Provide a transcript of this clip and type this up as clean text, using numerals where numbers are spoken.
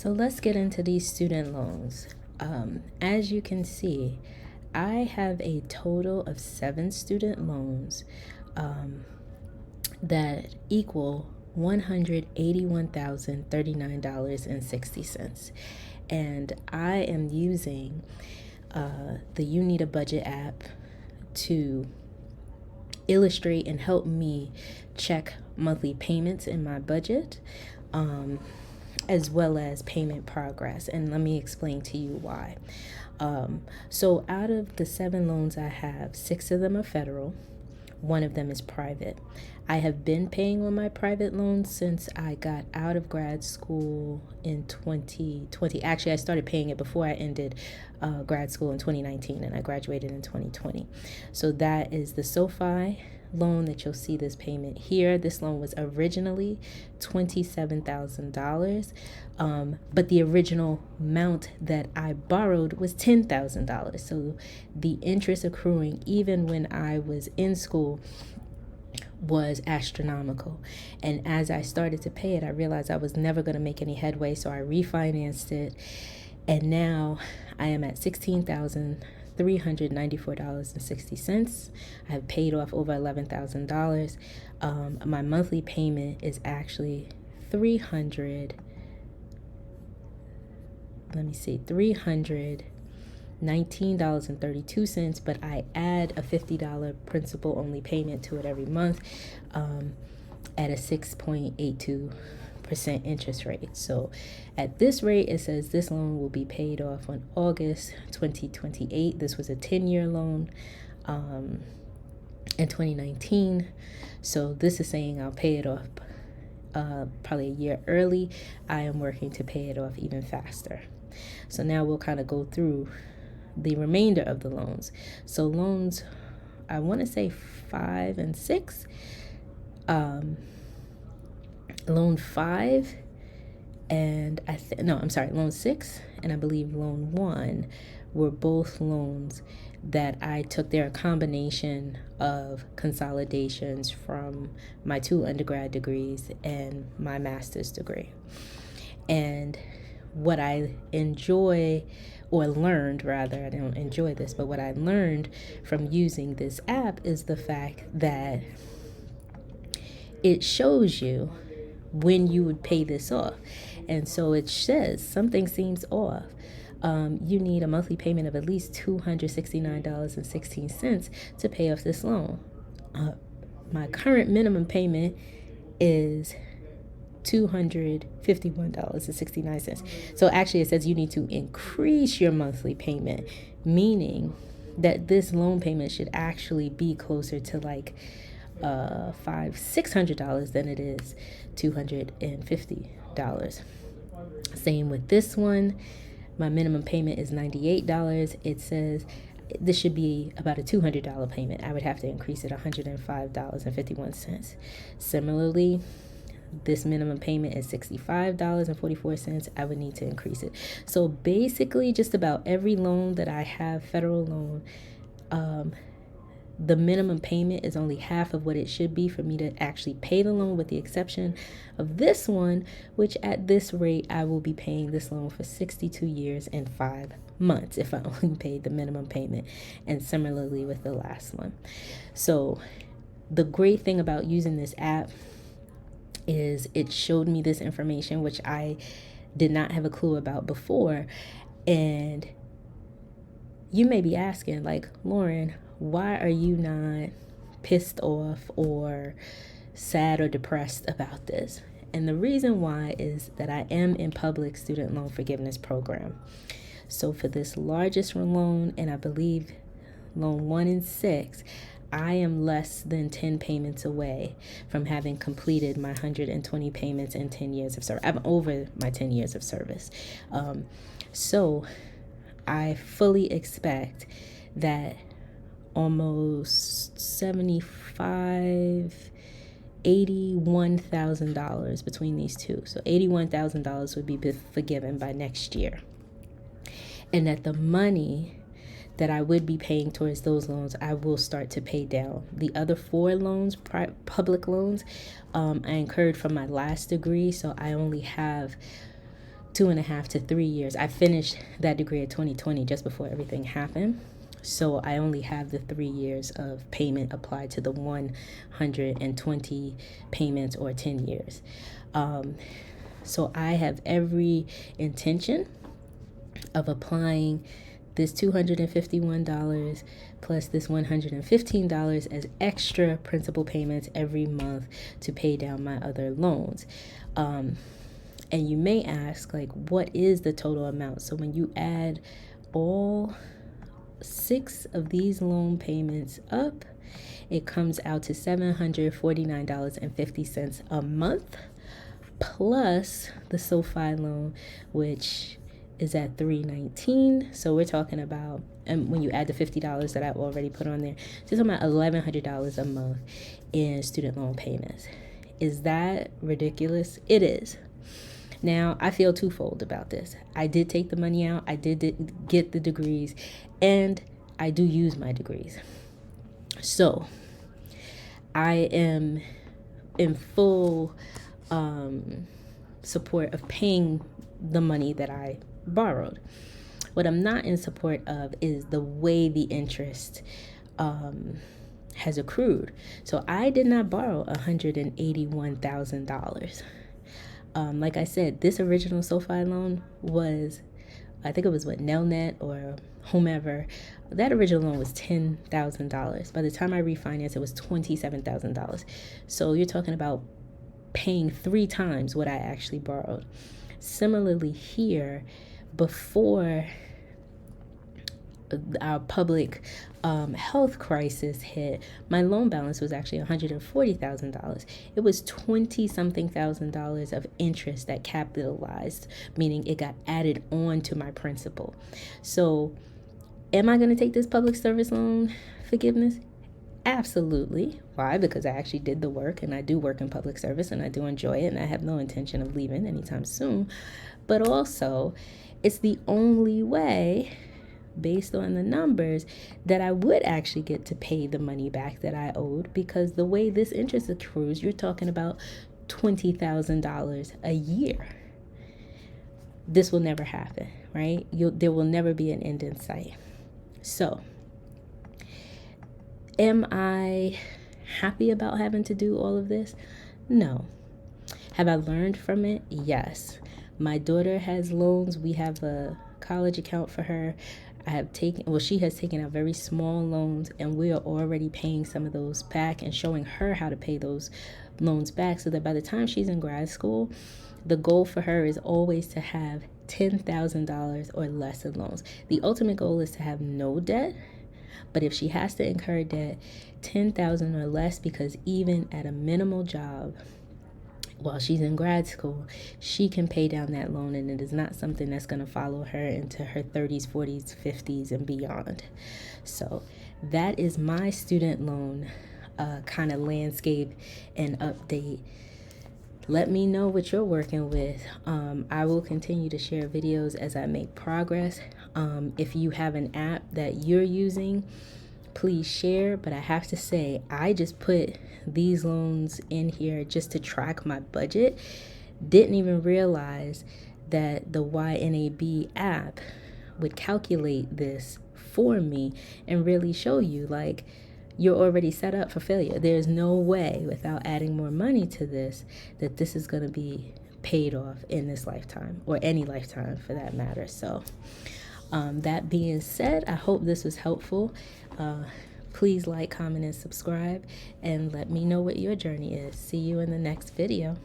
So let's get into these student loans. As you can see, I have a total of 7 student loans that equal $181,039.60. And I am using the You Need a Budget app to illustrate and help me check monthly payments in my budget, as well as payment progress. And let me explain to you why. So out of the 7 loans I have, 6 of them are federal. 1 of them is private. I have been paying on my private loans since I got out of grad school in 2020. Actually, I started paying it before I ended grad school in 2019, and I graduated in 2020. So that is the SoFi loan that you'll see this payment here. This loan was originally $27,000, but the original amount that I borrowed was $10,000. So the interest accruing, even when I was in school, was astronomical. And as I started to pay it, I realized I was never going to make any headway, so I refinanced it, and now I am at $16,394.60. I have paid off over $11,000. My monthly payment is actually $319.32, but I add a $50 principal only payment to it every month at a 6.82% interest rate. So at this rate, it says this loan will be paid off on August 2028. This was a 10-year loan in 2019. So this is saying I'll pay it off probably a year early. I am working to pay it off even faster. So now we'll kind of go through the remainder of the loans. So loans, I want to say 5 and 6. Loan 5 and loan 6 and I believe loan 1 were both loans that I took. They're a combination of consolidations from my 2 undergrad degrees and my master's degree. And what I enjoy, or learned rather, I don't enjoy this, but what I learned from using this app is the fact that it shows you when you would pay this off. And so it says something seems off. You need a monthly payment of at least $269.16 to pay off this loan. My current minimum payment is $251.69. So actually it says you need to increase your monthly payment, meaning that this loan payment should actually be closer to like $600 than it is $250. Same with this one. My minimum payment is $98. It says this should be about a $200 payment. I would have to increase it $105.51. Similarly, this minimum payment is $65.44. I would need to increase it. So basically, just about every loan that I have, federal loan, the minimum payment is only half of what it should be for me to actually pay the loan, with the exception of this one, which at this rate, I will be paying this loan for 62 years and 5 months if I only paid the minimum payment. And similarly with the last one. So the great thing about using this app is it showed me this information, which I did not have a clue about before. And you may be asking, like, Lauren, why are you not pissed off or sad or depressed about this? And the reason why is that I am in public student loan forgiveness program. So for this largest loan, and I believe loan 1 and 6, I am less than 10 payments away from having completed my 120 payments in 10 years of service. I'm over my 10 years of service. So I fully expect that almost $81,000 between these two. So $81,000 would be forgiven by next year. And that the money that I would be paying towards those loans, I will start to pay down. The other 4 loans, public loans, I incurred from my last degree, so I only have 2.5 to 3 years. I finished that degree in 2020, just before everything happened. So I only have the 3 years of payment applied to the 120 payments, or 10 years. So I have every intention of applying this $251 plus this $115 as extra principal payments every month to pay down my other loans. And you may ask, like, what is the total amount? So when you add all 6 of these loan payments up, it comes out to $749.50 a month, plus the SoFi loan, which is at $319. So we're talking about, and when you add the $50 that I already put on there, just about $1,100 a month in student loan payments. Is that ridiculous? It is. Now, I feel twofold about this. I did take the money out, I did get the degrees, and I do use my degrees. So I am in full support of paying the money that I borrowed. What I'm not in support of is the way the interest has accrued. So I did not borrow $181,000. Like I said, this original SoFi loan was, I think it was with Nelnet or whomever. That original loan was $10,000. By the time I refinanced, it was $27,000. So you're talking about paying 3 times what I actually borrowed. Similarly here, before our public health crisis hit, my loan balance was actually $140,000. It was 20-something thousand dollars of interest that capitalized, meaning it got added on to my principal. So am I going to take this public service loan forgiveness? Absolutely. Why? Because I actually did the work, and I do work in public service, and I do enjoy it, and I have no intention of leaving anytime soon. But also, it's the only way, based on the numbers, that I would actually get to pay the money back that I owed, because the way this interest accrues, you're talking about $20,000 a year. This will never happen, right? There will never be an end in sight. So, am I happy about having to do all of this? No. Have I learned from it? Yes. My daughter has loans. We have a college account for her. She has taken out very small loans, and we are already paying some of those back and showing her how to pay those loans back, so that by the time she's in grad school, the goal for her is always to have $10,000 or less in loans. The ultimate goal is to have no debt, but if she has to incur debt, $10,000 or less, because even at a minimal job, while she's in grad school, she can pay down that loan, and it is not something that's going to follow her into her 30s, 40s, 50s, and beyond. So that is my student loan kind of landscape and update. Let me know what you're working with. I will continue to share videos as I make progress. If you have an app that you're using, please share. But I have to say, I just put these loans in here just to track my budget. Didn't even realize that the YNAB app would calculate this for me and really show you, like, you're already set up for failure. There's no way, without adding more money to this, that this is going to be paid off in this lifetime, or any lifetime for that matter. So that being said, I hope this was helpful. Please like, comment, and subscribe, and let me know what your journey is. See you in the next video.